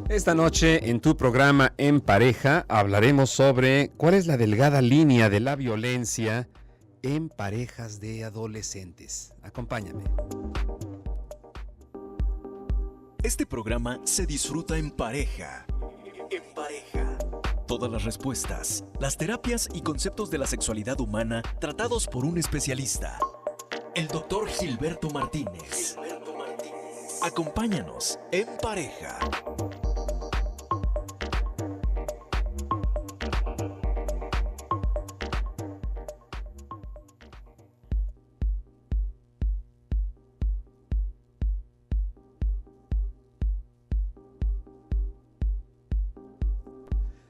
Esta noche en tu programa En Pareja hablaremos sobre cuál es la delgada línea de la violencia en parejas de adolescentes. Acompáñame. Este programa se disfruta en pareja. En pareja. Todas las respuestas, las terapias y conceptos de la sexualidad humana tratados por un especialista. El doctor Gilberto Martínez. Acompáñanos en pareja.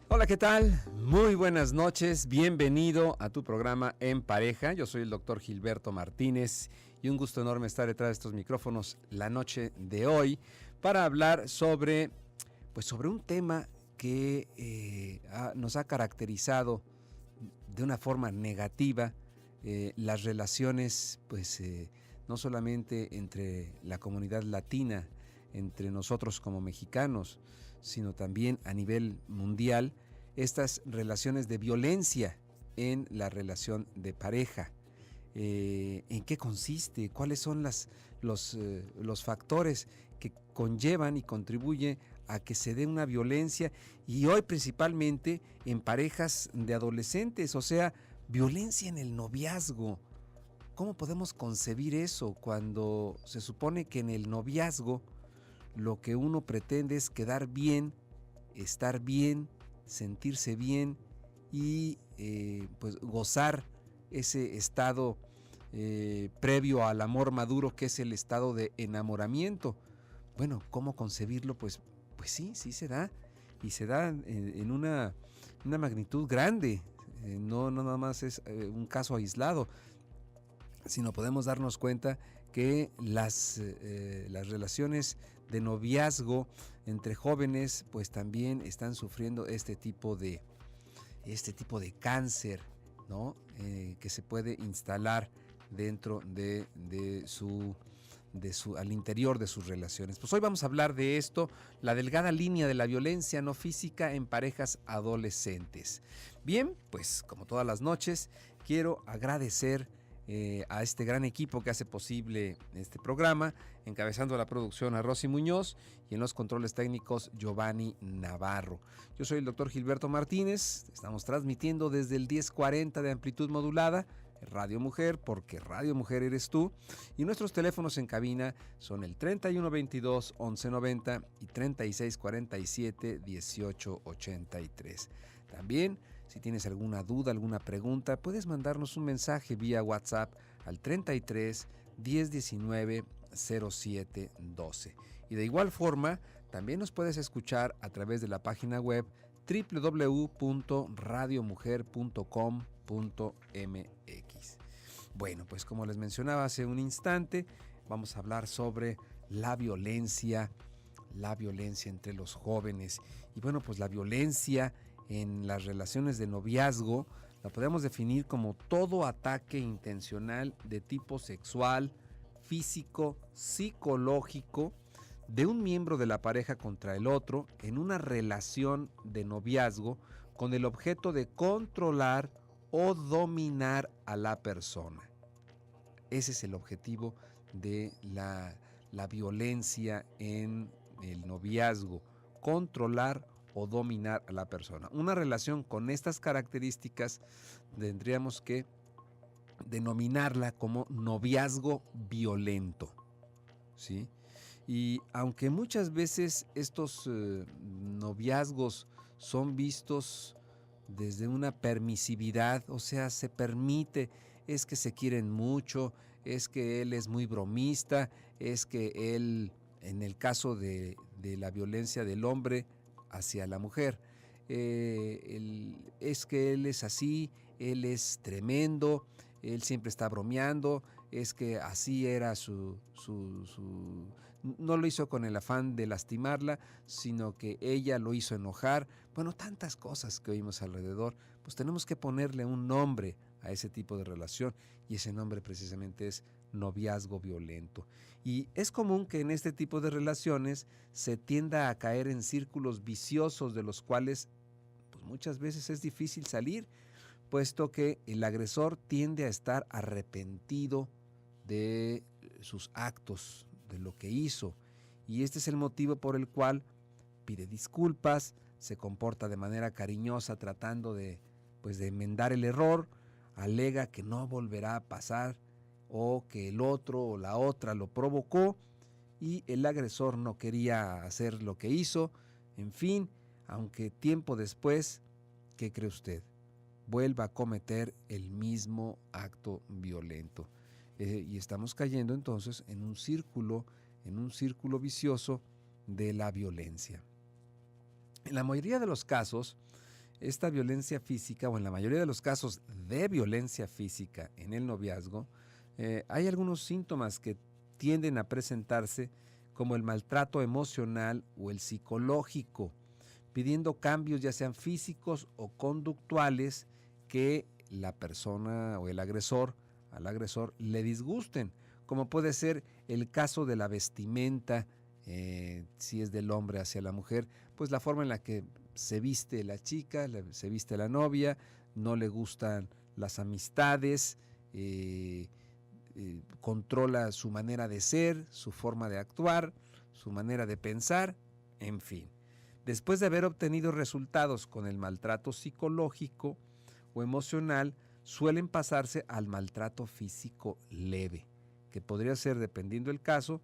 Hola, ¿qué tal? Muy buenas noches, bienvenido a tu programa En Pareja. Yo soy el doctor Gilberto Martínez y un gusto enorme estar detrás de estos micrófonos la noche de hoy para hablar sobre un tema que nos ha caracterizado de una forma negativa las relaciones, no solamente entre la comunidad latina, entre nosotros como mexicanos, sino también a nivel mundial, estas relaciones de violencia en la relación de pareja. ¿En qué consiste? ¿Cuáles son los factores que conllevan y contribuyen a que se dé una violencia? Y hoy principalmente en parejas de adolescentes, o sea, violencia en el noviazgo. ¿Cómo podemos concebir eso cuando se supone que en el noviazgo lo que uno pretende es quedar bien, estar bien, sentirse bien y gozar ese estado previo al amor maduro, que es el estado de enamoramiento? Bueno, ¿cómo concebirlo? Pues sí se da, y se da en una magnitud grande. No nada más es un caso aislado, sino podemos darnos cuenta que las relaciones de noviazgo entre jóvenes pues también están sufriendo este tipo de cáncer, ¿no? Que se puede instalar dentro al interior de sus relaciones. Pues hoy vamos a hablar de esto, la delgada línea de la violencia no física en parejas adolescentes. Bien, pues como todas las noches, quiero agradecer a este gran equipo que hace posible este programa, encabezando la producción a Rosy Muñoz y en los controles técnicos Giovanni Navarro. Yo soy el doctor Gilberto Martínez, estamos transmitiendo desde el 1040 de amplitud modulada, Radio Mujer, porque Radio Mujer eres tú, y nuestros teléfonos en cabina son el 3122-1190 y 3647-1883. También, si tienes alguna duda, alguna pregunta, puedes mandarnos un mensaje vía WhatsApp al 33 1019 07 12. Y de igual forma, también nos puedes escuchar a través de la página web www.radiomujer.com.mx. Bueno, pues como les mencionaba hace un instante, vamos a hablar sobre la violencia entre los jóvenes. Y bueno, pues la violencia en las relaciones de noviazgo la podemos definir como todo ataque intencional de tipo sexual, físico, psicológico de un miembro de la pareja contra el otro en una relación de noviazgo con el objeto de controlar o dominar a la persona. Ese es el objetivo de la violencia en el noviazgo, controlar o dominar a la persona. Una relación con estas características tendríamos que denominarla como noviazgo violento, ¿sí? Y aunque muchas veces estos noviazgos son vistos desde una permisividad, o sea, se permite, es que se quieren mucho, es que él es muy bromista, es que él, en el caso de la violencia del hombre hacia la mujer, es que él es así, él es tremendo, él siempre está bromeando, es que así era no lo hizo con el afán de lastimarla, sino que ella lo hizo enojar. Bueno, tantas cosas que oímos alrededor, pues tenemos que ponerle un nombre a ese tipo de relación, y ese nombre precisamente es noviazgo violento. Y es común que en este tipo de relaciones se tienda a caer en círculos viciosos de los cuales pues muchas veces es difícil salir, puesto que el agresor tiende a estar arrepentido de sus actos, de lo que hizo. Y este es el motivo por el cual pide disculpas, se comporta de manera cariñosa tratando de enmendar el error, alega que no volverá a pasar o que el otro o la otra lo provocó y el agresor no quería hacer lo que hizo. En fin, aunque tiempo después, ¿qué cree usted? Vuelva a cometer el mismo acto violento. Y estamos cayendo entonces en un círculo vicioso de la violencia. En la mayoría de los casos, esta violencia física, o en la mayoría de los casos de violencia física en el noviazgo, hay algunos síntomas que tienden a presentarse como el maltrato emocional o el psicológico, pidiendo cambios ya sean físicos o conductuales que la persona o el agresor al agresor le disgusten, como puede ser el caso de la vestimenta, si es del hombre hacia la mujer, pues la forma en la que se viste la chica, se viste la novia, no le gustan las amistades, controla su manera de ser, su forma de actuar, su manera de pensar, en fin. Después de haber obtenido resultados con el maltrato psicológico o emocional, suelen pasarse al maltrato físico leve, que podría ser, dependiendo del caso,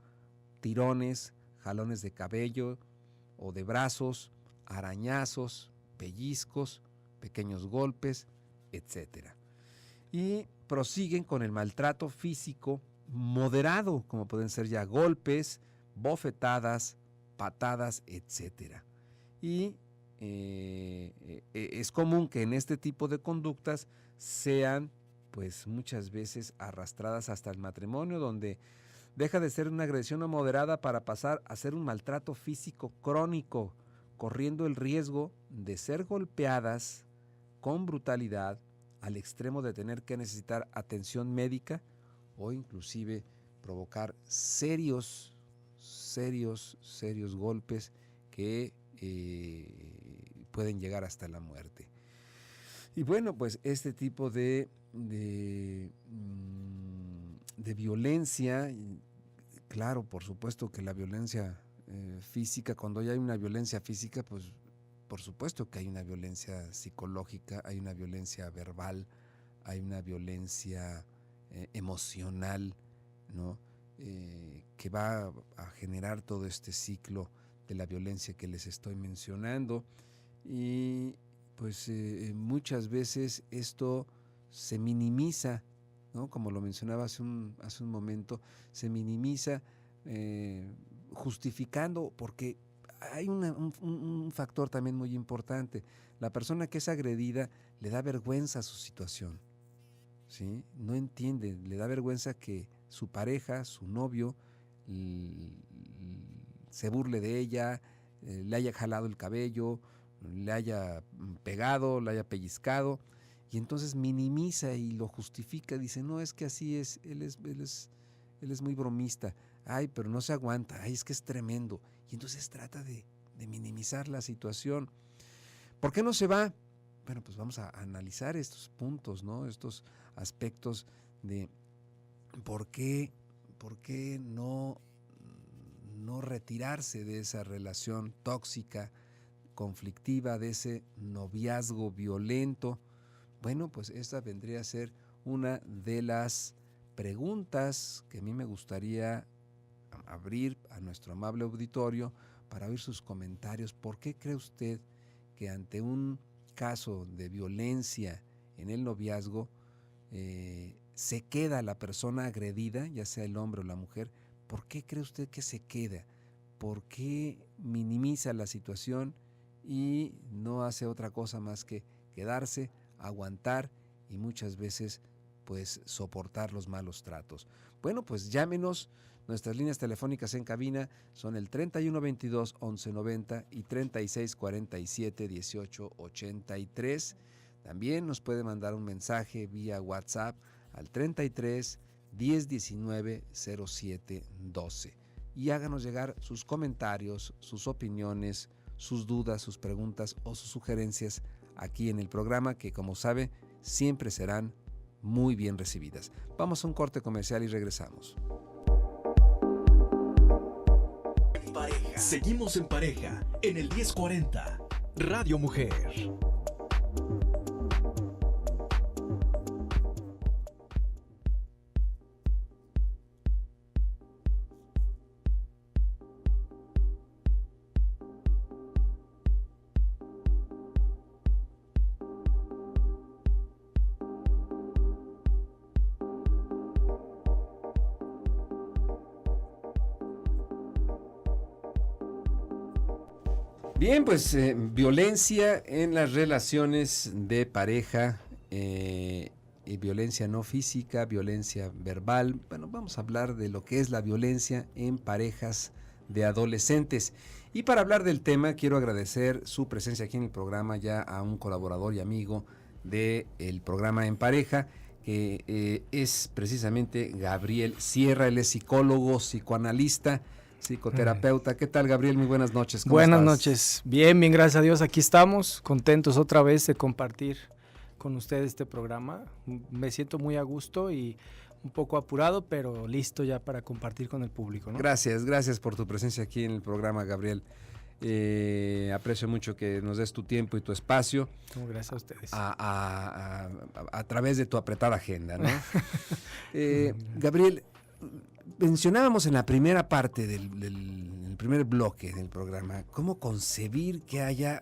tirones, jalones de cabello o de brazos, arañazos, pellizcos, pequeños golpes, etc. Y prosiguen con el maltrato físico moderado, como pueden ser ya golpes, bofetadas, patadas, etc. Y es común que en este tipo de conductas sean pues muchas veces arrastradas hasta el matrimonio, donde deja de ser una agresión moderada para pasar a ser un maltrato físico crónico, corriendo el riesgo de ser golpeadas con brutalidad al extremo de tener que necesitar atención médica o inclusive provocar serios golpes que pueden llegar hasta la muerte. Y bueno, pues este tipo de violencia, claro, por supuesto que la violencia física, cuando ya hay una violencia física, pues por supuesto que hay una violencia psicológica, hay una violencia verbal, hay una violencia emocional, ¿no? Que va a generar todo este ciclo de la violencia que les estoy mencionando. Y pues muchas veces esto se minimiza, ¿no? Como lo mencionaba hace un momento, se minimiza justificando, porque hay un factor también muy importante. La persona que es agredida le da vergüenza a su situación, ¿sí? No entiende, le da vergüenza que su pareja, su novio, se burle de ella, le haya jalado el cabello, le haya pegado, le haya pellizcado, y entonces minimiza y lo justifica, dice, no, es que así es, él es muy bromista, ay, pero no se aguanta, ay, es que es tremendo, y entonces trata de minimizar la situación. ¿Por qué no se va? Bueno, pues vamos a analizar estos puntos, ¿no? Estos aspectos de por qué no retirarse de esa relación tóxica, conflictiva, de ese noviazgo violento. Bueno, pues esta vendría a ser una de las preguntas que a mí me gustaría abrir a nuestro amable auditorio para oír sus comentarios. ¿Por qué cree usted que ante un caso de violencia en el noviazgo se queda la persona agredida, ya sea el hombre o la mujer? ¿Por qué cree usted que se queda? ¿Por qué minimiza la situación y no hace otra cosa más que quedarse, aguantar y muchas veces pues soportar los malos tratos? Bueno, pues llámenos. Nuestras líneas telefónicas en cabina son el 3122-1190 y 3647-1883. También nos puede mandar un mensaje vía WhatsApp al 33 1019-0712 y háganos llegar sus comentarios, sus opiniones, sus dudas, sus preguntas o sus sugerencias aquí en el programa, que como sabe siempre serán muy bien recibidas. Vamos a un corte comercial y regresamos. Seguimos en pareja en el 1040 Radio Mujer. Bien, pues violencia en las relaciones de pareja, y violencia no física, violencia verbal. Bueno, vamos a hablar de lo que es la violencia en parejas de adolescentes. Y para hablar del tema, quiero agradecer su presencia aquí en el programa ya a un colaborador y amigo del programa En Pareja, que es precisamente Gabriel Sierra. Él es psicólogo, psicoanalista, psicoterapeuta. ¿Qué tal, Gabriel? Muy buenas noches. ¿Cómo buenas estás? Noches. Bien, gracias a Dios. Aquí estamos, contentos otra vez de compartir con ustedes este programa. Me siento muy a gusto y un poco apurado, pero listo ya para compartir con el público, ¿no? Gracias por tu presencia aquí en el programa, Gabriel. Aprecio mucho que nos des tu tiempo y tu espacio. Gracias a ustedes. A través de tu apretada agenda, ¿no? Gabriel, mencionábamos en la primera parte del primer bloque del programa cómo concebir que haya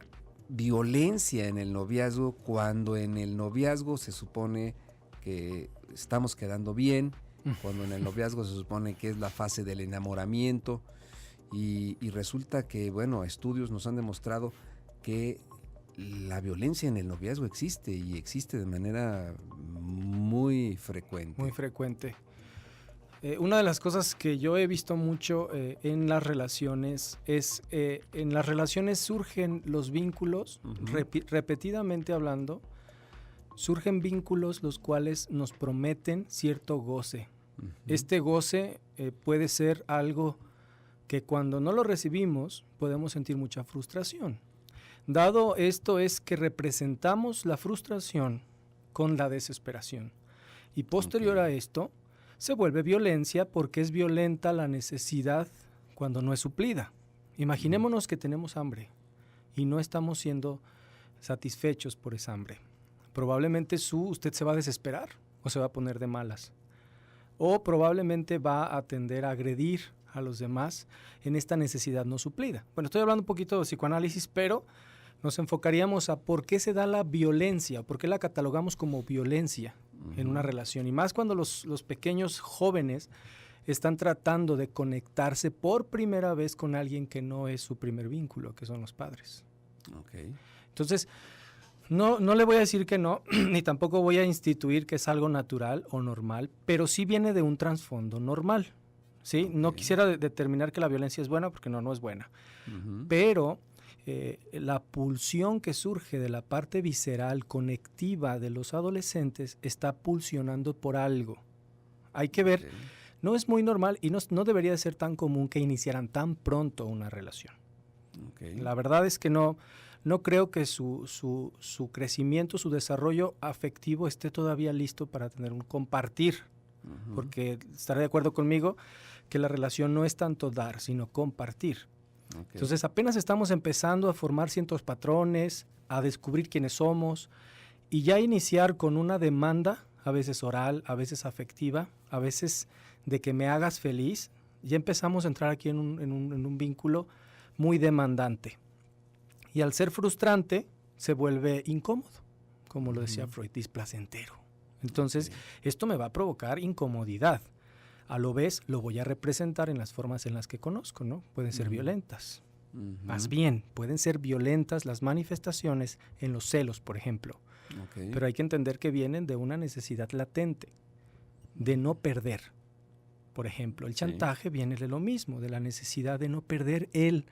violencia en el noviazgo cuando en el noviazgo se supone que estamos quedando bien, cuando en el noviazgo se supone que es la fase del enamoramiento y resulta que, bueno, estudios nos han demostrado que la violencia en el noviazgo existe y existe de manera muy frecuente. Muy frecuente. Una de las cosas que yo he visto mucho en las relaciones es, en las relaciones surgen los vínculos, repetidamente hablando, surgen vínculos los cuales nos prometen cierto goce. Este goce puede ser algo que cuando no lo recibimos podemos sentir mucha frustración. Dado esto es que representamos la frustración con la desesperación. Y posterior a esto, se vuelve violencia porque es violenta la necesidad cuando no es suplida. Imaginémonos que tenemos hambre y no estamos siendo satisfechos por esa hambre. Probablemente usted se va a desesperar o se va a poner de malas. O probablemente va a tender a agredir a los demás en esta necesidad no suplida. Bueno, estoy hablando un poquito de psicoanálisis, pero nos enfocaríamos a por qué se da la violencia, por qué la catalogamos como violencia en una relación. Y más cuando los pequeños jóvenes están tratando de conectarse por primera vez con alguien que no es su primer vínculo, que son los padres. Okay. Entonces, no le voy a decir que no, ni tampoco voy a instituir que es algo natural o normal, pero sí viene de un trasfondo normal, ¿sí? Okay. No quisiera determinar que la violencia es buena, porque no es buena. Pero la pulsión que surge de la parte visceral, conectiva de los adolescentes, está pulsionando por algo. Hay que ver, no es muy normal y no debería de ser tan común que iniciaran tan pronto una relación. Okay. La verdad es que no creo que su crecimiento, su desarrollo afectivo esté todavía listo para tener un compartir, porque estará de acuerdo conmigo que la relación no es tanto dar, sino compartir. Okay. Entonces apenas estamos empezando a formar ciertos patrones, a descubrir quiénes somos y ya iniciar con una demanda, a veces oral, a veces afectiva, a veces de que me hagas feliz. Ya empezamos a entrar aquí en un vínculo muy demandante. Y al ser frustrante, se vuelve incómodo, como lo decía Freud, displacentero. Entonces, esto me va a provocar incomodidad. A lo vez, lo voy a representar en las formas en las que conozco, ¿no? Pueden ser violentas. Más bien, pueden ser violentas las manifestaciones en los celos, por ejemplo. Okay. Pero hay que entender que vienen de una necesidad latente, de no perder. Por ejemplo, el chantaje viene de lo mismo, de la necesidad de no perder el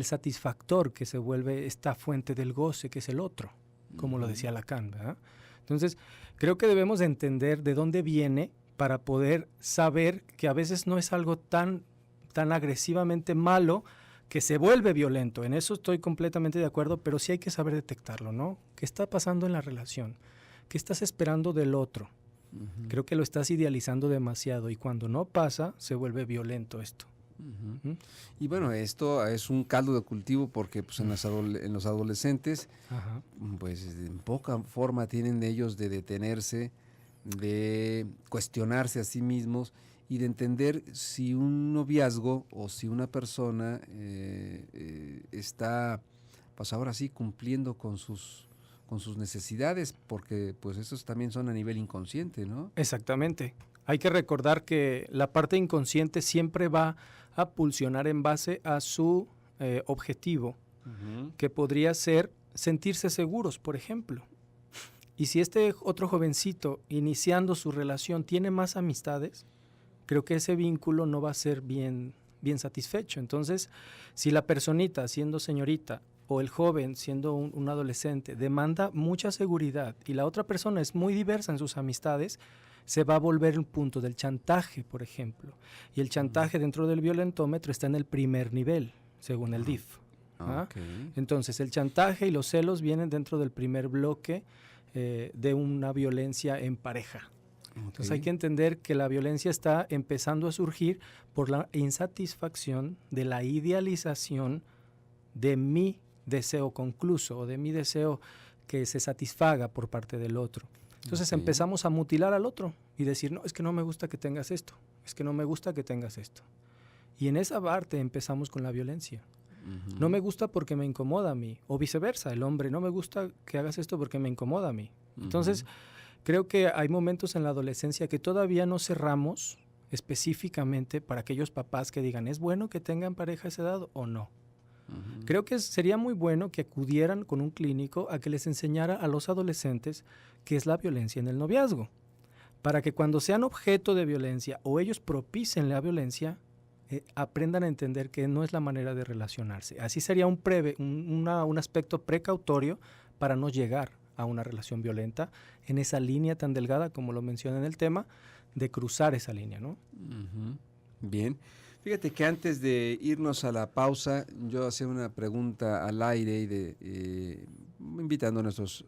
satisfactor que se vuelve esta fuente del goce, que es el otro, como lo decía Lacan, ¿verdad? Entonces, creo que debemos de entender de dónde viene para poder saber que a veces no es algo tan agresivamente malo que se vuelve violento. En eso estoy completamente de acuerdo, pero sí hay que saber detectarlo, ¿no? ¿Qué está pasando en la relación? ¿Qué estás esperando del otro? Uh-huh. Creo que lo estás idealizando demasiado y cuando no pasa, se vuelve violento esto. Uh-huh. ¿Mm? Y bueno, esto es un caldo de cultivo porque pues, en los adolescentes, ajá, pues en poca forma tienen de ellos de detenerse, de cuestionarse a sí mismos y de entender si un noviazgo o si una persona está, pues ahora sí, cumpliendo con sus necesidades, porque pues esos también son a nivel inconsciente, ¿no? Exactamente. Hay que recordar que la parte inconsciente siempre va a pulsionar en base a su objetivo, uh-huh, que podría ser sentirse seguros, por ejemplo. Y si este otro jovencito, iniciando su relación, tiene más amistades, creo que ese vínculo no va a ser bien satisfecho. Entonces, si la personita, siendo señorita, o el joven, siendo un adolescente, demanda mucha seguridad y la otra persona es muy diversa en sus amistades, se va a volver un punto del chantaje, por ejemplo. Y el chantaje dentro del violentómetro está en el primer nivel, según el DIF. Okay. Entonces, el chantaje y los celos vienen dentro del primer bloque de una violencia en pareja. Okay. Entonces, hay que entender que la violencia está empezando a surgir por la insatisfacción de la idealización de mi deseo concluso o de mi deseo que se satisfaga por parte del otro. Entonces empezamos a mutilar al otro y decir, no, es que no me gusta que tengas esto, es que no me gusta que tengas esto. Y en esa parte empezamos con la violencia. Uh-huh. No me gusta porque me incomoda a mí, o viceversa, el hombre, no me gusta que hagas esto porque me incomoda a mí. Uh-huh. Entonces, creo que hay momentos en la adolescencia que todavía no cerramos específicamente para aquellos papás que digan, ¿es bueno que tengan pareja a esa edad o no? Uh-huh. Creo que sería muy bueno que acudieran con un clínico a que les enseñara a los adolescentes qué es la violencia en el noviazgo, para que cuando sean objeto de violencia o ellos propicien la violencia, aprendan a entender que no es la manera de relacionarse. Así sería un aspecto precautorio para no llegar a una relación violenta en esa línea tan delgada, como lo menciona en el tema, de cruzar esa línea, ¿no? Uh-huh. Bien. Fíjate que antes de irnos a la pausa, yo hacía una pregunta al aire y invitando a nuestros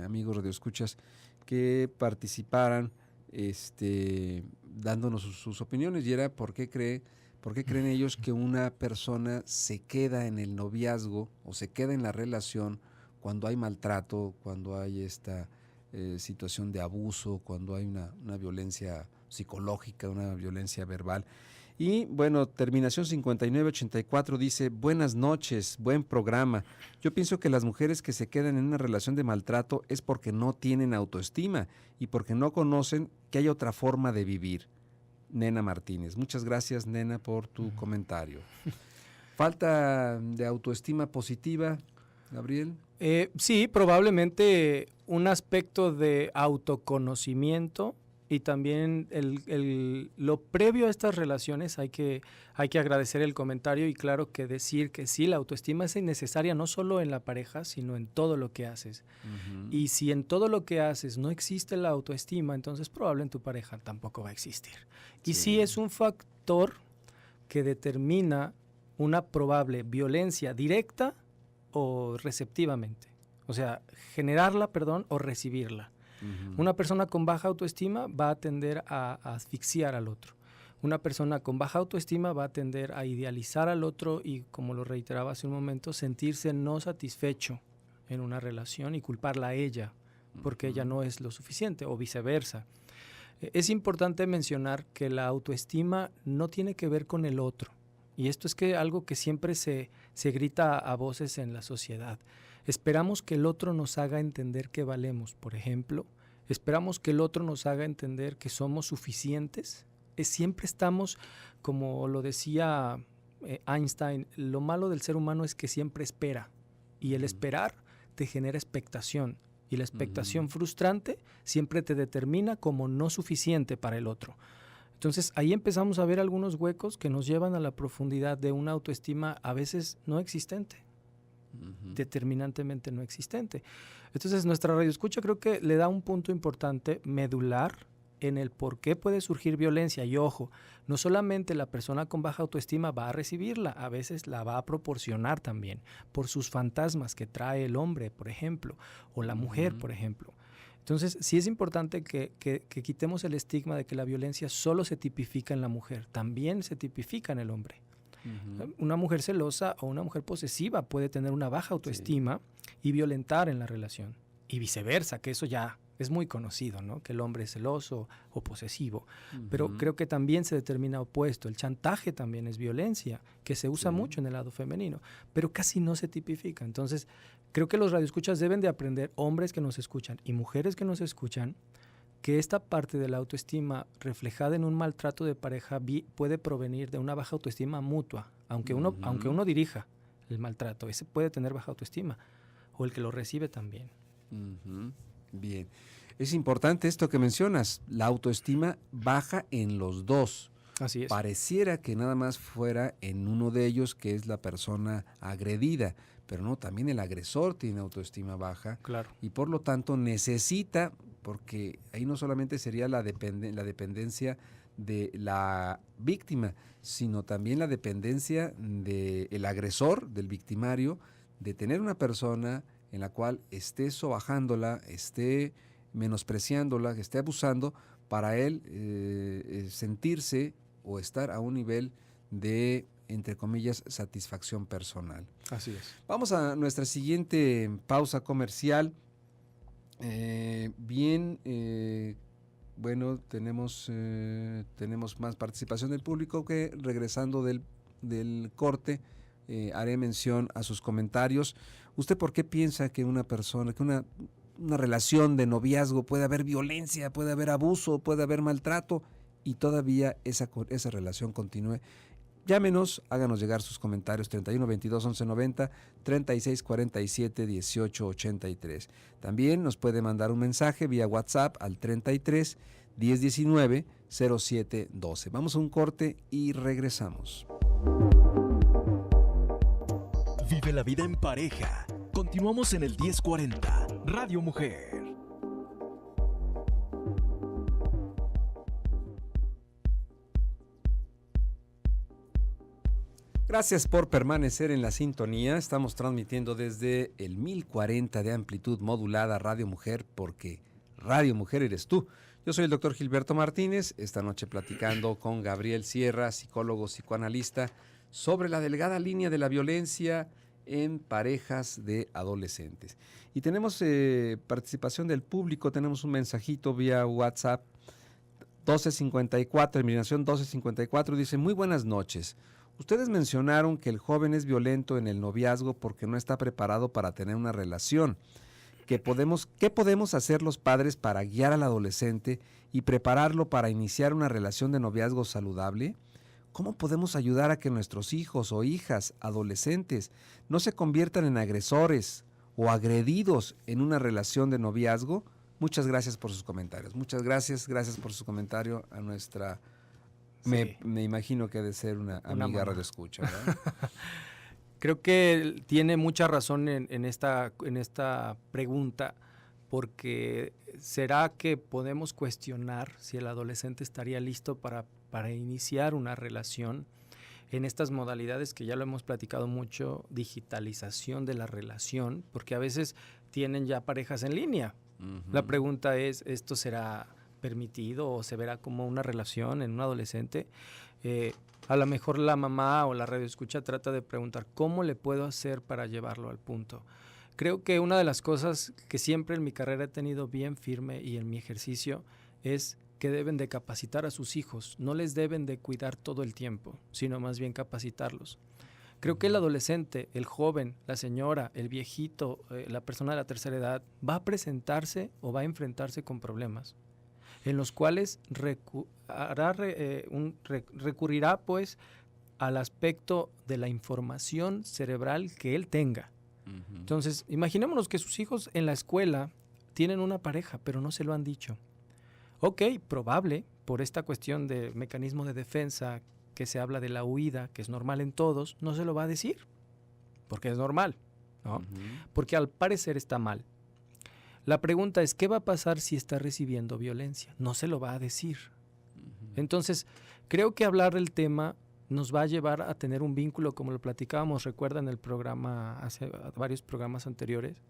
amigos radioescuchas que participaran, dándonos sus opiniones, y era ¿por qué creen ellos que una persona se queda en el noviazgo o se queda en la relación cuando hay maltrato, cuando hay esta situación de abuso, cuando hay una violencia psicológica, una violencia verbal? Y bueno, terminación 5984 dice, buenas noches, buen programa. Yo pienso que las mujeres que se quedan en una relación de maltrato es porque no tienen autoestima y porque no conocen que hay otra forma de vivir. Nena Martínez. Muchas gracias, Nena, por tu comentario. ¿Falta de autoestima positiva, Gabriel? Sí, probablemente un aspecto de autoconocimiento. Y también lo previo a estas relaciones hay que agradecer el comentario y claro que decir que sí, la autoestima es necesaria no solo en la pareja, sino en todo lo que haces. Uh-huh. Y si en todo lo que haces no existe la autoestima, entonces probablemente en tu pareja tampoco va a existir. Y sí es un factor que determina una probable violencia directa o receptivamente. O sea, generarla, o recibirla. Uh-huh. Una persona con baja autoestima va a tender a asfixiar al otro. Una persona con baja autoestima va a tender a idealizar al otro y, como lo reiteraba hace un momento, sentirse no satisfecho en una relación y culparla a ella porque ella no es lo suficiente o viceversa. Es importante mencionar que la autoestima no tiene que ver con el otro. Y esto es algo que siempre se grita a voces en la sociedad. Esperamos que el otro nos haga entender que valemos, por ejemplo. Esperamos que el otro nos haga entender que somos suficientes. Siempre estamos, como lo decía Einstein, lo malo del ser humano es que siempre espera. Y el esperar te genera expectación. Y la expectación frustrante siempre te determina como no suficiente para el otro. Entonces ahí empezamos a ver algunos huecos que nos llevan a la profundidad de una autoestima a veces no existente. Determinantemente no existente. Entonces nuestra radioescucha creo que le da un punto importante, medular, en el por qué puede surgir violencia. Y ojo, no solamente la persona con baja autoestima va a recibirla, a veces la va a proporcionar también por sus fantasmas que trae el hombre, por ejemplo, o la mujer, por ejemplo. Entonces, sí es importante que quitemos el estigma de que la violencia solo se tipifica en la mujer, también se tipifica en el hombre. Una mujer celosa o una mujer posesiva puede tener una baja autoestima y violentar en la relación. Y viceversa, que eso ya es muy conocido, ¿no? Que el hombre es celoso o posesivo. Pero creo que también se determina opuesto. El chantaje también es violencia, que se usa mucho en el lado femenino, pero casi no se tipifica. Entonces, creo que los radioescuchas deben de aprender, hombres que nos escuchan y mujeres que nos escuchan, que esta parte de la autoestima reflejada en un maltrato de pareja puede provenir de una baja autoestima mutua, aunque uno dirija el maltrato, ese puede tener baja autoestima, o el que lo recibe también. Bien, es importante esto que mencionas, la autoestima baja en los dos. Así es. Pareciera que nada más fuera en uno de ellos, que es la persona agredida, pero no, también el agresor tiene autoestima baja. Claro. Y por lo tanto necesita, porque ahí no solamente sería la dependencia de la víctima, sino también la dependencia del agresor, del victimario, de tener una persona en la cual esté sobajándola, esté menospreciándola, que esté abusando, para él sentirse o estar a un nivel de, entre comillas, satisfacción personal. Así es. Vamos a nuestra siguiente pausa comercial. Bueno, tenemos más participación del público, que regresando del corte haré mención a sus comentarios. ¿Usted por qué piensa que una relación de noviazgo puede haber violencia, puede haber abuso, puede haber maltrato y todavía esa relación continúe? Llámenos, háganos llegar sus comentarios 31 22 11 90, 36 47 18 83. También nos puede mandar un mensaje vía WhatsApp al 33 10 19 07 12. Vamos a un corte y regresamos. Vive la vida en pareja. Continuamos en el 1040, Radio Mujer. Gracias por permanecer en la sintonía. Estamos transmitiendo desde el 1040 de amplitud modulada Radio Mujer, porque Radio Mujer eres tú. Yo soy el doctor Gilberto Martínez, esta noche platicando con Gabriel Sierra, psicólogo psicoanalista, sobre la delgada línea de la violencia en parejas de adolescentes. Y tenemos participación del público, tenemos un mensajito vía WhatsApp 1254, terminación 1254, dice: muy buenas noches. Ustedes mencionaron que el joven es violento en el noviazgo porque no está preparado para tener una relación. ¿Qué podemos hacer los padres para guiar al adolescente y prepararlo para iniciar una relación de noviazgo saludable? ¿Cómo podemos ayudar a que nuestros hijos o hijas adolescentes no se conviertan en agresores o agredidos en una relación de noviazgo? Muchas gracias por sus comentarios. Muchas gracias por su comentario a nuestra... Sí. Me imagino que ha de ser una amiga radioescucha, ¿verdad? Creo que tiene mucha razón en esta pregunta, porque ¿será que podemos cuestionar si el adolescente estaría listo para iniciar una relación en estas modalidades que ya lo hemos platicado mucho, digitalización de la relación, porque a veces tienen ya parejas en línea? Uh-huh. La pregunta es, ¿esto será permitido o se verá como una relación en un adolescente? A lo mejor la mamá o la radioescucha trata de preguntar ¿cómo le puedo hacer para llevarlo al punto? Creo que una de las cosas que siempre en mi carrera he tenido bien firme y en mi ejercicio es que deben de capacitar a sus hijos, no les deben de cuidar todo el tiempo, sino más bien capacitarlos. Creo que el adolescente, el joven, la señora, el viejito, la persona de la tercera edad va a presentarse o va a enfrentarse con problemas en los cuales recurrirá pues al aspecto de la información cerebral que él tenga. Uh-huh. Entonces, imaginémonos que sus hijos en la escuela tienen una pareja, pero no se lo han dicho. Ok, probable, por esta cuestión de mecanismo de defensa que se habla de la huida, que es normal en todos, no se lo va a decir, porque es normal, ¿no? Uh-huh. Porque al parecer está mal. La pregunta es, ¿qué va a pasar si está recibiendo violencia? No se lo va a decir. Entonces, creo que hablar del tema nos va a llevar a tener un vínculo, como lo platicábamos, recuerda en el programa, hace varios programas anteriores,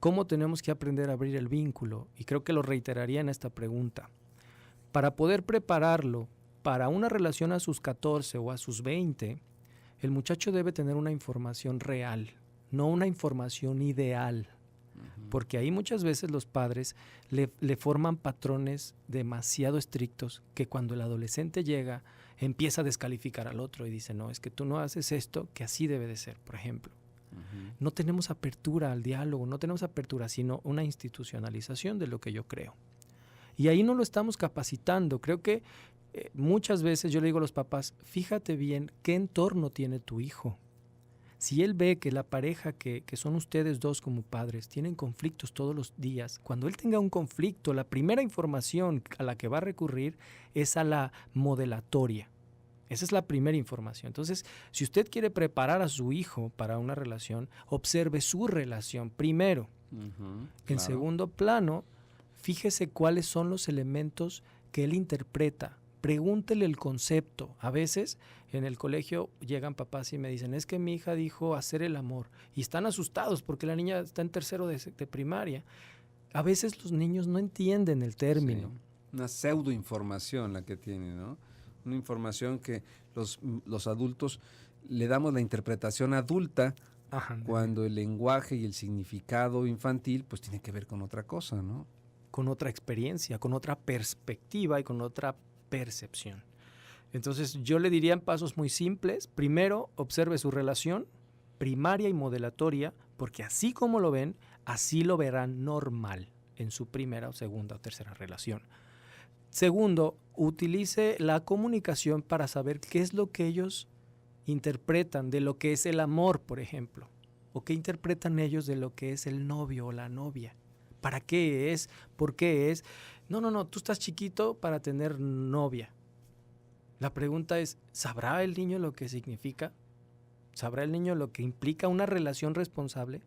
cómo tenemos que aprender a abrir el vínculo. Y creo que lo reiteraría en esta pregunta. Para poder prepararlo para una relación a sus 14 o a sus 20, el muchacho debe tener una información real, no una información ideal. Porque ahí muchas veces los padres le forman patrones demasiado estrictos que cuando el adolescente llega empieza a descalificar al otro y dice, no, es que tú no haces esto, que así debe de ser, por ejemplo. No tenemos apertura al diálogo, no tenemos apertura, sino una institucionalización de lo que yo creo. Y ahí no lo estamos capacitando. Creo que muchas veces yo le digo a los papás, fíjate bien qué entorno tiene tu hijo. Si él ve que la pareja que son ustedes dos como padres tienen conflictos todos los días, cuando él tenga un conflicto, la primera información a la que va a recurrir es a la modelatoria. Esa es la primera información. Entonces, si usted quiere preparar a su hijo para una relación, observe su relación primero. En segundo plano, fíjese cuáles son los elementos que él interpreta. Pregúntele el concepto. A veces en el colegio llegan papás y me dicen, es que mi hija dijo hacer el amor. Y están asustados porque la niña está en tercero de primaria. A veces los niños no entienden el término. Sí, una pseudoinformación la que tiene, ¿no? Una información que los adultos le damos la interpretación adulta. Ajá, cuando el lenguaje y el significado infantil pues tiene que ver con otra cosa, ¿no? Con otra experiencia, con otra perspectiva y con otra percepción. Entonces yo le diría en pasos muy simples. Primero, observe su relación primaria y modelatoria, porque así como lo ven, así lo verán normal en su primera o segunda o tercera relación. Segundo, utilice la comunicación para saber qué es lo que ellos interpretan de lo que es el amor, por ejemplo, o qué interpretan ellos de lo que es el novio o la novia. ¿Para qué es? ¿Por qué es? No, tú estás chiquito para tener novia. La pregunta es, ¿sabrá el niño lo que significa? ¿Sabrá el niño lo que implica una relación responsable?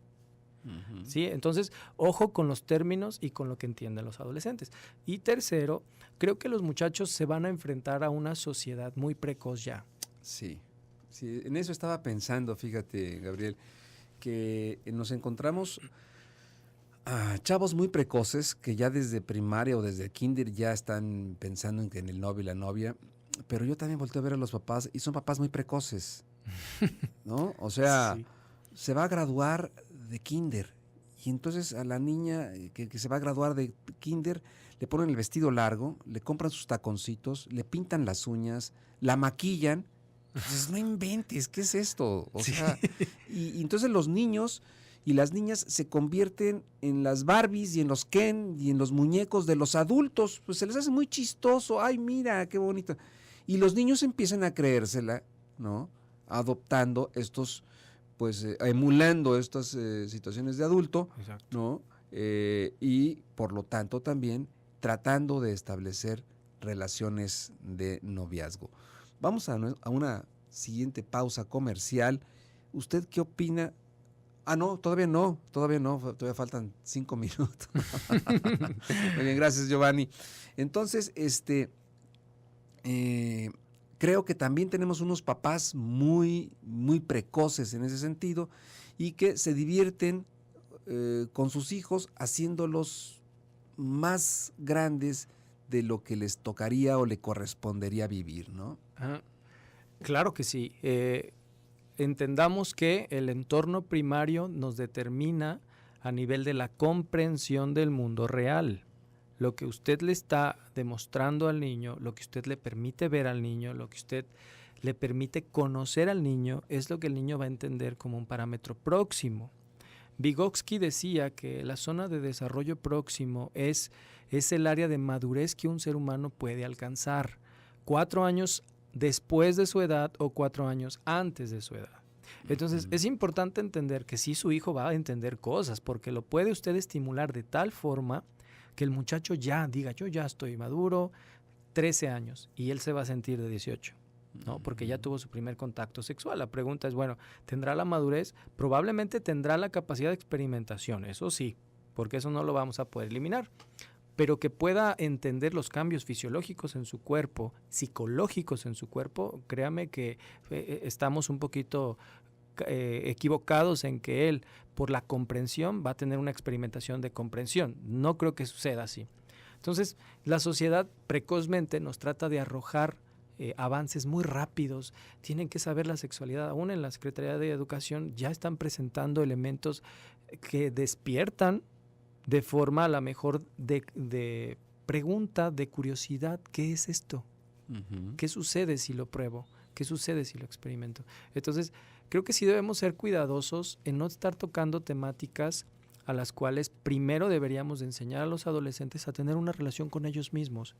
¿Sí? Entonces, ojo con los términos y con lo que entienden los adolescentes. Y tercero, creo que los muchachos se van a enfrentar a una sociedad muy precoz ya. Sí, en eso estaba pensando, fíjate, Gabriel, que nos encontramos chavos muy precoces que ya desde primaria o desde kinder ya están pensando en el novio y la novia, pero yo también volteo a ver a los papás y son papás muy precoces, ¿no? O sea, sí. Se va a graduar de kinder y entonces a la niña que se va a graduar de kinder le ponen el vestido largo, le compran sus taconcitos, le pintan las uñas, la maquillan. Entonces, no inventes, ¿qué es esto? O sea, y entonces los niños y las niñas se convierten en las Barbies y en los Ken y en los muñecos de los adultos. Pues se les hace muy chistoso. Ay, mira, qué bonito. Y los niños empiezan a creérsela, ¿no? Adoptando estos, pues, emulando estas situaciones de adulto, exacto, ¿no? Y por lo tanto también tratando de establecer relaciones de noviazgo. Vamos a una siguiente pausa comercial. ¿Usted qué opina? No, todavía no, todavía faltan 5 minutos. Muy bien, gracias, Giovanni. Entonces, creo que también tenemos unos papás muy, muy precoces en ese sentido y que se divierten con sus hijos haciéndolos más grandes de lo que les tocaría o le correspondería vivir, ¿no? Claro que sí. Entendamos que el entorno primario nos determina a nivel de la comprensión del mundo real. Lo que usted le está demostrando al niño, lo que usted le permite ver al niño, lo que usted le permite conocer al niño, es lo que el niño va a entender como un parámetro próximo. Vygotsky decía que la zona de desarrollo próximo es el área de madurez que un ser humano puede alcanzar 4 años después de su edad o 4 años antes de su edad. Entonces, es importante entender que sí, su hijo va a entender cosas, porque lo puede usted estimular de tal forma que el muchacho ya diga, yo ya estoy maduro, 13 años, y él se va a sentir de 18, ¿no? Porque ya tuvo su primer contacto sexual. La pregunta es, bueno, ¿tendrá la madurez? Probablemente tendrá la capacidad de experimentación, eso sí, porque eso no lo vamos a poder eliminar. Pero que pueda entender los cambios fisiológicos en su cuerpo, psicológicos en su cuerpo, créame que estamos un poquito equivocados en que él, por la comprensión, va a tener una experimentación de comprensión. No creo que suceda así. Entonces, la sociedad precozmente nos trata de arrojar avances muy rápidos. Tienen que saber la sexualidad. Aún en la Secretaría de Educación ya están presentando elementos que despiertan de forma a la mejor de pregunta, de curiosidad. ¿Qué es esto? Uh-huh. ¿Qué sucede si lo pruebo? ¿Qué sucede si lo experimento? Entonces, creo que sí debemos ser cuidadosos en no estar tocando temáticas a las cuales primero deberíamos de enseñar a los adolescentes a tener una relación con ellos mismos.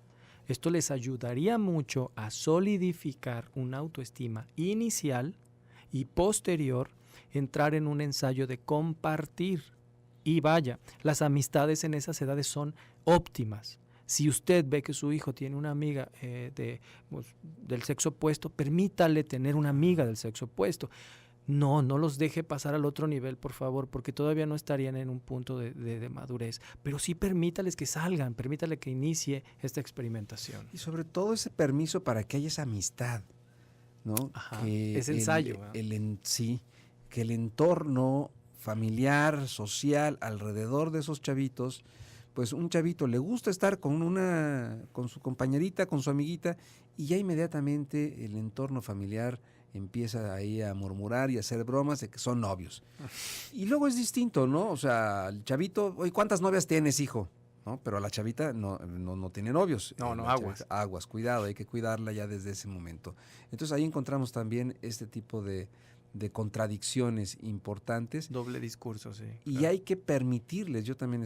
Esto les ayudaría mucho a solidificar una autoestima inicial y posterior entrar en un ensayo de compartir. Y vaya, las amistades en esas edades son óptimas. Si usted ve que su hijo tiene una amiga del sexo opuesto, permítale tener una amiga del sexo opuesto. No los deje pasar al otro nivel, por favor, porque todavía no estarían en un punto de madurez. Pero sí permítales que salgan, permítale que inicie esta experimentación. Y sobre todo ese permiso para que haya esa amistad, ¿no? Ajá, que ese ensayo. Sí, que el entorno familiar, social, alrededor de esos chavitos, pues un chavito le gusta estar con su compañerita, con su amiguita, y ya inmediatamente el entorno familiar empieza ahí a murmurar y a hacer bromas de que son novios. Y luego es distinto, ¿no? O sea, el chavito, oye, ¿cuántas novias tienes, hijo? ¿No? Pero a la chavita no tiene novios. Aguas. Aguas, cuidado, hay que cuidarla ya desde ese momento. Entonces ahí encontramos también este tipo de contradicciones importantes. Doble discurso, sí. Y claro. hay que permitirles, yo también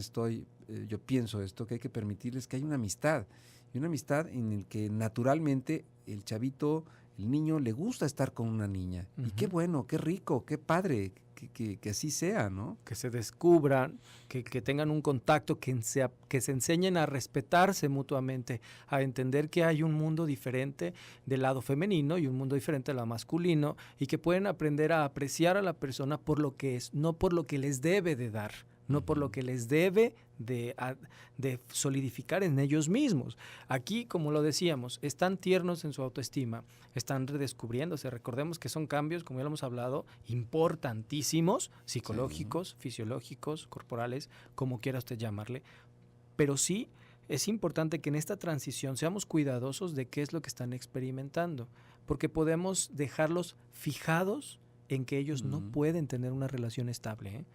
yo pienso esto, que hay que permitirles que haya una amistad. Y una amistad en la que naturalmente el chavito, el niño, le gusta estar con una niña. Uh-huh. Y qué bueno, qué rico, qué padre que así sea, ¿no? Que se descubran, que tengan un contacto, que se enseñen a respetarse mutuamente, a entender que hay un mundo diferente del lado femenino y un mundo diferente del lado masculino, y que pueden aprender a apreciar a la persona por lo que es, no por lo que les debe de dar, no por lo que les debe de solidificar en ellos mismos. Aquí, como lo decíamos, están tiernos en su autoestima, están redescubriéndose. Recordemos que son cambios, como ya lo hemos hablado, importantísimos, psicológicos, sí, fisiológicos, corporales, como quiera usted llamarle. Pero sí es importante que en esta transición seamos cuidadosos de qué es lo que están experimentando, porque podemos dejarlos fijados en que ellos no pueden tener una relación estable, ¿eh?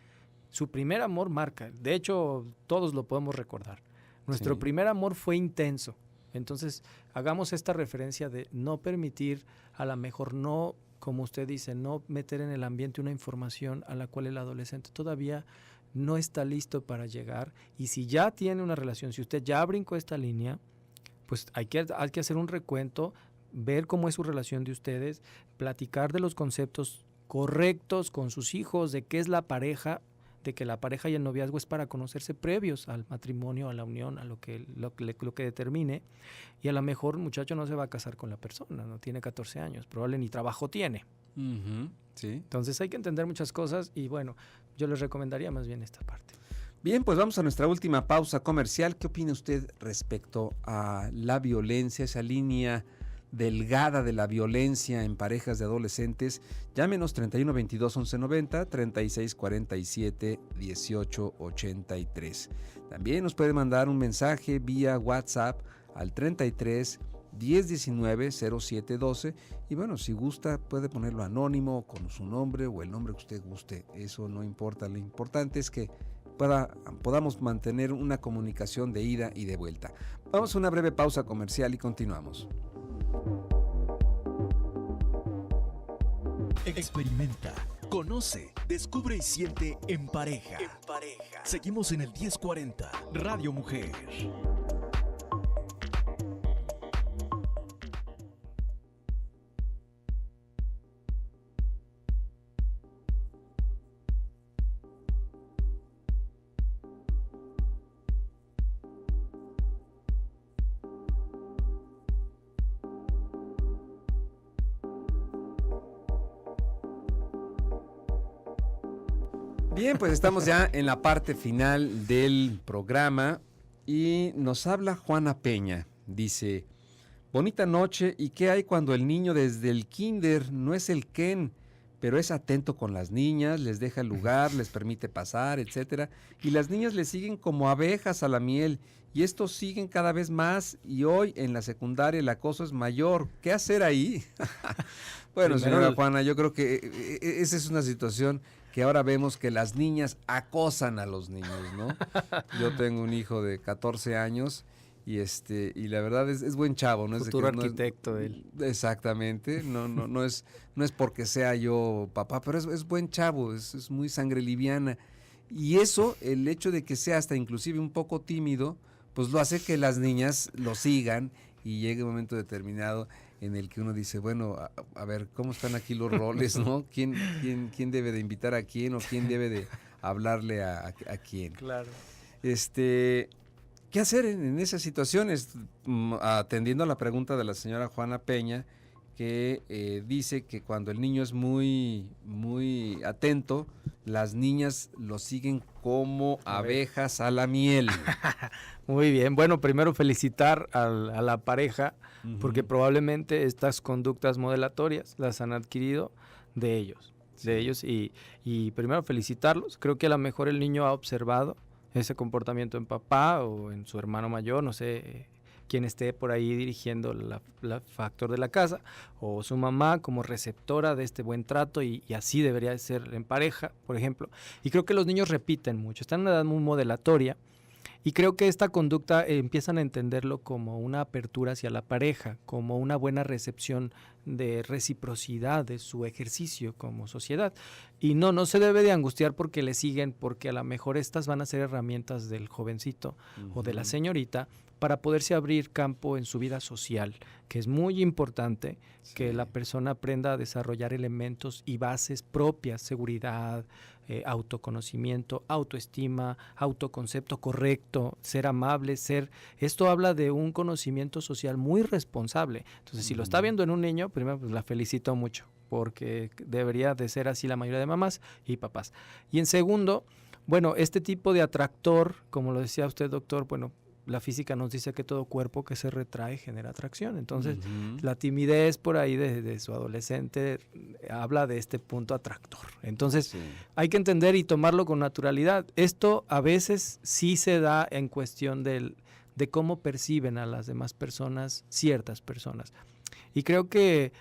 Su primer amor marca, de hecho todos lo podemos recordar. Nuestro primer amor fue intenso, entonces hagamos esta referencia de no permitir, a lo mejor no, como usted dice, no meter en el ambiente una información a la cual el adolescente todavía no está listo para llegar, y si ya tiene una relación, si usted ya brincó esta línea, pues hay que hacer un recuento, ver cómo es su relación de ustedes, platicar de los conceptos correctos con sus hijos, de qué es la pareja, de que la pareja y el noviazgo es para conocerse previos al matrimonio, a la unión, a lo que determine, y a lo mejor el muchacho no se va a casar con la persona, no tiene 14 años, probablemente ni trabajo tiene. Uh-huh. Sí. Entonces hay que entender muchas cosas y bueno, yo les recomendaría más bien esta parte. Bien, pues vamos a nuestra última pausa comercial. ¿Qué opina usted respecto a la violencia, esa línea delgada de la violencia en parejas de adolescentes? Llámenos 31 22 11 90, 36 47 18 83. También nos puede mandar un mensaje vía WhatsApp al 33 10 19 07 12, y bueno, si gusta puede ponerlo anónimo con su nombre o el nombre que usted guste, eso no importa, lo importante es que podamos mantener una comunicación de ida y de vuelta. Vamos a una breve pausa comercial y continuamos. Experimenta, conoce, descubre y siente en pareja. Seguimos en el 1040, Radio Mujer. Bien, pues estamos ya en la parte final del programa y nos habla Juana Peña. Dice, bonita noche, ¿y qué hay cuando el niño desde el kinder no es el Ken, pero es atento con las niñas, les deja el lugar, les permite pasar, etcétera, y las niñas le siguen como abejas a la miel, y estos siguen cada vez más, y hoy en la secundaria el acoso es mayor? ¿Qué hacer ahí? Bueno, señora Juana, yo creo que esa es una situación que ahora vemos que las niñas acosan a los niños, ¿no? Yo tengo un hijo de 14 años y la verdad es buen chavo, ¿no? Futuro es de que, arquitecto él. Exactamente, no es porque sea yo papá, pero es buen chavo, es muy sangre liviana. Y eso, el hecho de que sea hasta inclusive un poco tímido, pues lo hace que las niñas lo sigan y llegue un momento determinado en el que uno dice, bueno, a ver, ¿cómo están aquí los roles, no? ¿Quién debe de invitar a quién o quién debe de hablarle a quién? Claro. ¿Qué hacer en esas situaciones? Atendiendo a la pregunta de la señora Juana Peña, que dice que cuando el niño es muy, muy atento, las niñas lo siguen como abejas a la miel. Muy bien, bueno, primero felicitar a la pareja, porque probablemente estas conductas modelatorias las han adquirido de ellos, y primero felicitarlos. Creo que a lo mejor el niño ha observado ese comportamiento en papá o en su hermano mayor, no sé quién esté por ahí dirigiendo la factor de la casa, o su mamá como receptora de este buen trato, y así debería de ser en pareja, por ejemplo. Y creo que los niños repiten mucho, están en una edad muy modelatoria, y creo que esta conducta empiezan a entenderlo como una apertura hacia la pareja, como una buena recepción de reciprocidad de su ejercicio como sociedad. Y no se debe de angustiar porque le siguen, porque a lo mejor estas van a ser herramientas del jovencito o de la señorita para poderse abrir campo en su vida social, que es muy importante que la persona aprenda a desarrollar elementos y bases propias, seguridad, autoconocimiento, autoestima, autoconcepto correcto, ser amable, esto habla de un conocimiento social muy responsable. Entonces, si lo está viendo en un niño, primero pues la felicito mucho, porque debería de ser así la mayoría de mamás y papás. Y en segundo, bueno, este tipo de atractor, como lo decía usted, doctor, bueno, la física nos dice que todo cuerpo que se retrae genera atracción. Entonces, la timidez por ahí de su adolescente habla de este punto atractor. Entonces, hay que entender y tomarlo con naturalidad. Esto a veces sí se da en cuestión de cómo perciben a las demás personas, ciertas personas. Y creo que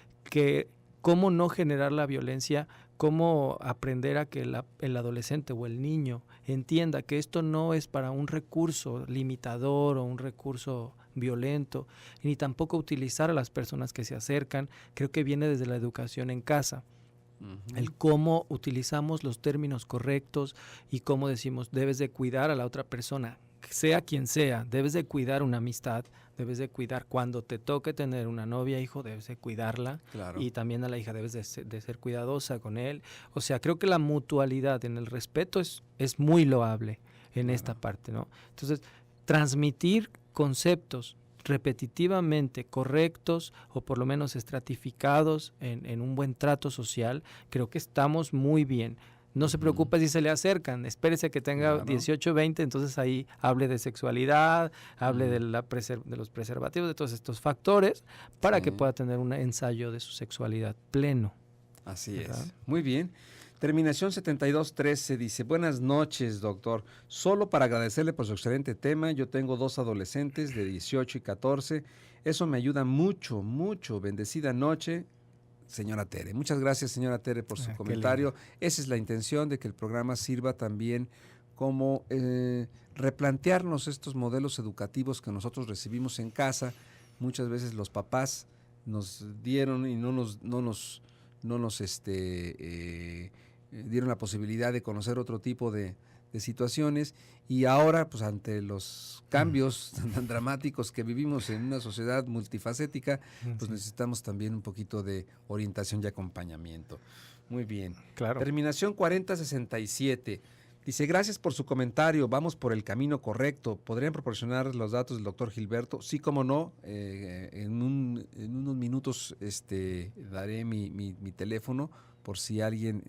cómo no generar la violencia, cómo aprender a que el adolescente o el niño entienda que esto no es para un recurso limitador o un recurso violento, ni tampoco utilizar a las personas que se acercan. Creo que viene desde la educación en casa. El cómo utilizamos los términos correctos y cómo decimos, debes de cuidar a la otra persona, sea quien sea, debes de cuidar una amistad, debes de cuidar cuando te toque tener una novia, hijo, debes de cuidarla. Claro. Y también a la hija debes de ser cuidadosa con él. O sea, creo que la mutualidad en el respeto es muy loable en esta parte, ¿no? Entonces, transmitir conceptos repetitivamente correctos o por lo menos estratificados en un buen trato social, creo que estamos muy bien. No se preocupe si se le acercan, espérese que tenga 18, 20, entonces ahí hable de sexualidad, hable de los preservativos, de todos estos factores, para que pueda tener un ensayo de su sexualidad pleno. Así ¿verdad? Es. Muy bien. Terminación 7213 dice, buenas noches, doctor. Solo para agradecerle por su excelente tema, yo tengo 2 adolescentes de 18 y 14. Eso me ayuda mucho, mucho. Bendecida noche. Señora Tere, muchas gracias, señora Tere, por su comentario. Esa es la intención, de que el programa sirva también como replantearnos estos modelos educativos que nosotros recibimos en casa. Muchas veces los papás nos dieron y no nos dieron la posibilidad de conocer otro tipo de situaciones, y ahora pues ante los cambios tan dramáticos que vivimos en una sociedad multifacética, pues necesitamos también un poquito de orientación y acompañamiento. Muy bien. Claro. Terminación 4067 dice, gracias por su comentario, vamos por el camino correcto. ¿Podrían proporcionar los datos del doctor Gilberto? Sí, cómo no, en unos minutos daré mi teléfono, por si alguien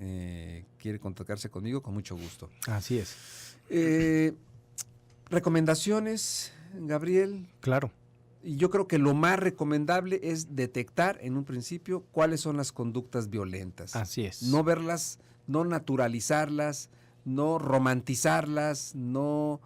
quiere contactarse conmigo, con mucho gusto. Así es. ¿Recomendaciones, Gabriel? Claro. Y yo creo que lo más recomendable es detectar en un principio cuáles son las conductas violentas. Así es. No verlas, no naturalizarlas, no romantizarlas, no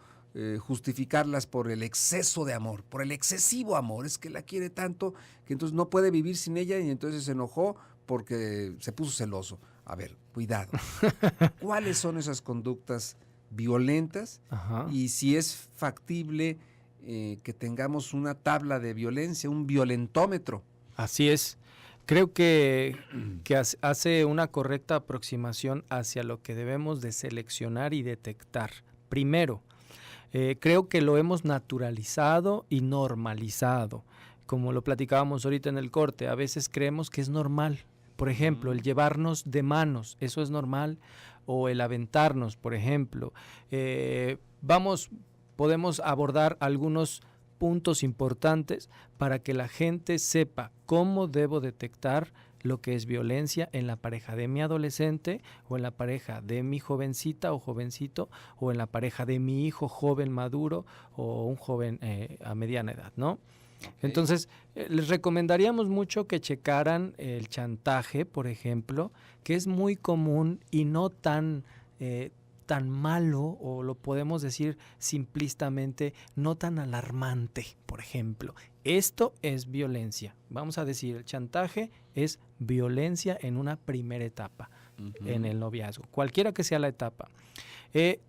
justificarlas por el exceso de amor, por el excesivo amor. Es que la quiere tanto que entonces no puede vivir sin ella y entonces se enojó porque se puso celoso. A ver, cuidado. ¿Cuáles son esas conductas violentas? Ajá. Y si es factible que tengamos una tabla de violencia, un violentómetro. Así es. Creo que hace una correcta aproximación hacia lo que debemos de seleccionar y detectar. Primero, creo que lo hemos naturalizado y normalizado. Como lo platicábamos ahorita en el corte, a veces creemos que es normal. Por ejemplo, el llevarnos de manos, eso es normal. O el aventarnos, por ejemplo. Podemos abordar algunos puntos importantes para que la gente sepa cómo debo detectar lo que es violencia en la pareja de mi adolescente o en la pareja de mi jovencita o jovencito o en la pareja de mi hijo joven maduro o un joven a mediana edad, ¿no? Okay. Entonces, les recomendaríamos mucho que checaran el chantaje, por ejemplo, que es muy común y no tan malo, o lo podemos decir simplistamente, no tan alarmante, por ejemplo. Esto es violencia. Vamos a decir, el chantaje es violencia en una primera etapa, en el noviazgo, cualquiera que sea la etapa.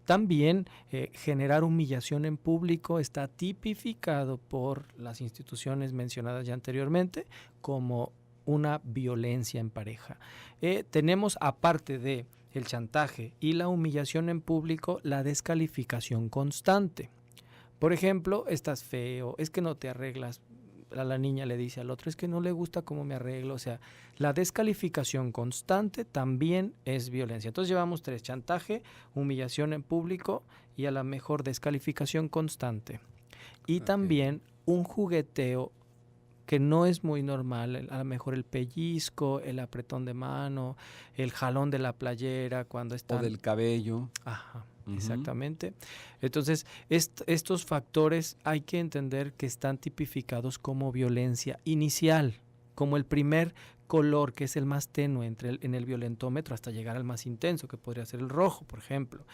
También generar humillación en público está tipificado por las instituciones mencionadas ya anteriormente como una violencia en pareja. Tenemos, aparte de el chantaje y la humillación en público, la descalificación constante. Por ejemplo, estás feo, es que no te arreglas. La niña le dice al otro, es que no le gusta cómo me arreglo. O sea, la descalificación constante también es violencia. Entonces llevamos 3: chantaje, humillación en público y a la mejor descalificación constante. Y también un jugueteo que no es muy normal, a lo mejor el pellizco, el apretón de mano, el jalón de la playera cuando están... O del cabello. Ajá, exactamente. Entonces, estos factores hay que entender que están tipificados como violencia inicial, como el primer color, que es el más tenue en el violentómetro, hasta llegar al más intenso, que podría ser el rojo, por ejemplo.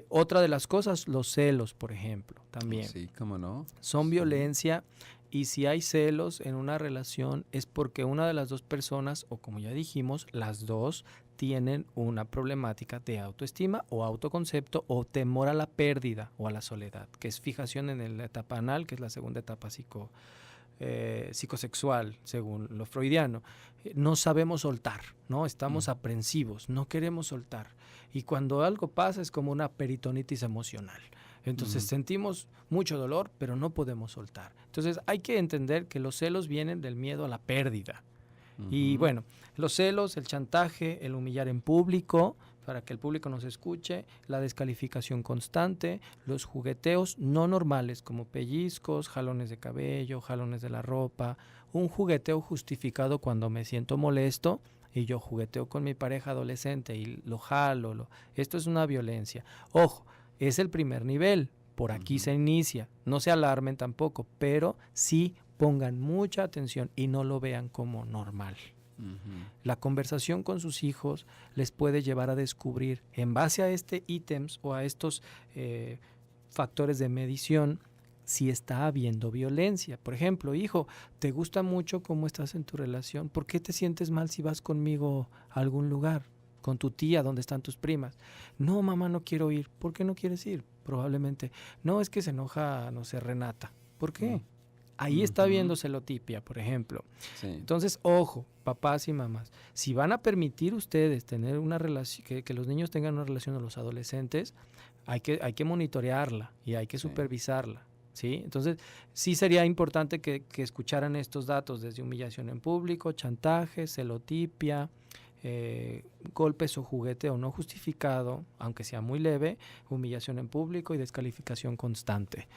Otra de las cosas, los celos, por ejemplo, también. Sí, cómo no. Son violencia. Y si hay celos en una relación es porque una de las dos personas, o como ya dijimos, las dos tienen una problemática de autoestima o autoconcepto o temor a la pérdida o a la soledad, que es fijación en la etapa anal, que es la segunda etapa psicosexual, según lo freudiano. No sabemos soltar, ¿no? Estamos aprensivos, no queremos soltar. Y cuando algo pasa es como una peritonitis emocional. Entonces sentimos mucho dolor, pero no podemos soltar. Entonces hay que entender que los celos vienen del miedo a la pérdida. Y bueno, los celos, el chantaje, el humillar en público, para que el público nos escuche, la descalificación constante, los jugueteos no normales como pellizcos, jalones de cabello, jalones de la ropa, un jugueteo justificado cuando me siento molesto y yo jugueteo con mi pareja adolescente y lo jalo. Esto es una violencia. Ojo, es el primer nivel, por aquí se inicia, no se alarmen tampoco, pero sí pongan mucha atención y no lo vean como normal. La conversación con sus hijos les puede llevar a descubrir, en base a ítems o a estos factores de medición, si está habiendo violencia. Por ejemplo, hijo, ¿te gusta mucho cómo estás en tu relación? ¿Por qué te sientes mal si vas conmigo a algún lugar? Con tu tía, donde están tus primas. No, mamá, no quiero ir. ¿Por qué no quieres ir? Probablemente. No, es que se enoja, no sé, Renata. ¿Por qué? Ahí está viendo celotipia, por ejemplo. Sí. Entonces, ojo, papás y mamás, si van a permitir ustedes tener una relación, que los niños tengan una relación con los adolescentes, hay que monitorearla y hay que supervisarla. ¿Sí? Entonces, sí sería importante que escucharan estos datos desde humillación en público, chantaje, celotipia, golpes o jugueteo no justificado, aunque sea muy leve, humillación en público y descalificación constante.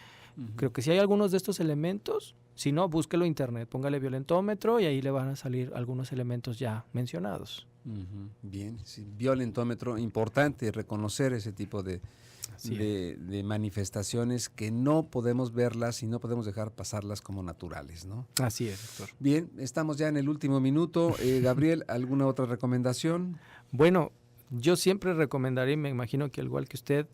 Creo que si hay algunos de estos elementos, Si no, búsquelo en internet, póngale violentómetro y ahí le van a salir algunos elementos ya mencionados. Bien, sí, violentómetro, importante reconocer ese tipo de manifestaciones que no podemos verlas y no podemos dejar pasarlas como naturales, ¿no? Así es, doctor. Bien, estamos ya en el último minuto. Gabriel, ¿alguna otra recomendación? Bueno, yo siempre recomendaría, y me imagino que al igual que usted,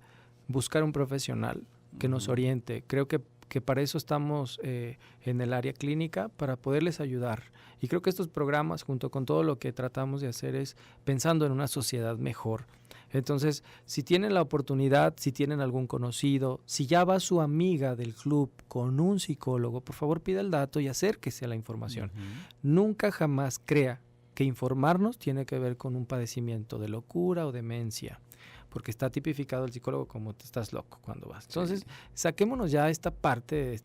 buscar un profesional que nos oriente. Creo que para eso estamos en el área clínica, para poderles ayudar. Y creo que estos programas, junto con todo lo que tratamos de hacer, es pensando en una sociedad mejor. Entonces, si tienen la oportunidad, si tienen algún conocido, si ya va su amiga del club con un psicólogo, por favor pida el dato y acérquese a la información. Nunca jamás crea que informarnos tiene que ver con un padecimiento de locura o demencia, porque está tipificado el psicólogo como te estás loco cuando vas. Entonces, saquémonos ya esta parte de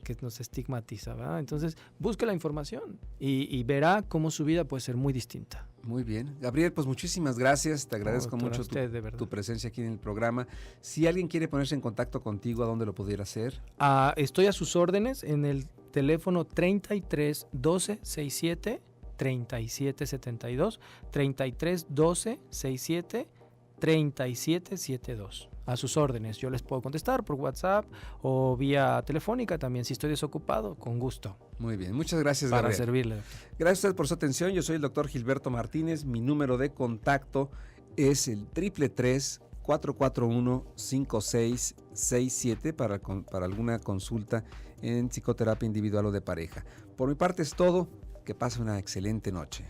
que nos estigmatiza, ¿verdad? Entonces, busque la información y verá cómo su vida puede ser muy distinta. Muy bien. Gabriel, pues muchísimas gracias. Te agradezco Doctora, mucho usted, tu presencia aquí en el programa. Si alguien quiere ponerse en contacto contigo, ¿a dónde lo pudiera hacer? Estoy a sus órdenes en el teléfono 33 12 67 37 72, 33 12 67 3772. A sus órdenes. Yo les puedo contestar por WhatsApp o vía telefónica también. Si estoy desocupado, con gusto. Muy bien. Muchas gracias, Para Gabriel. servirle, doctor. Gracias a usted por su atención. Yo soy el doctor Gilberto Martínez. Mi número de contacto es el 333-441-5667 para alguna consulta en psicoterapia individual o de pareja. Por mi parte es todo. Que pase una excelente noche.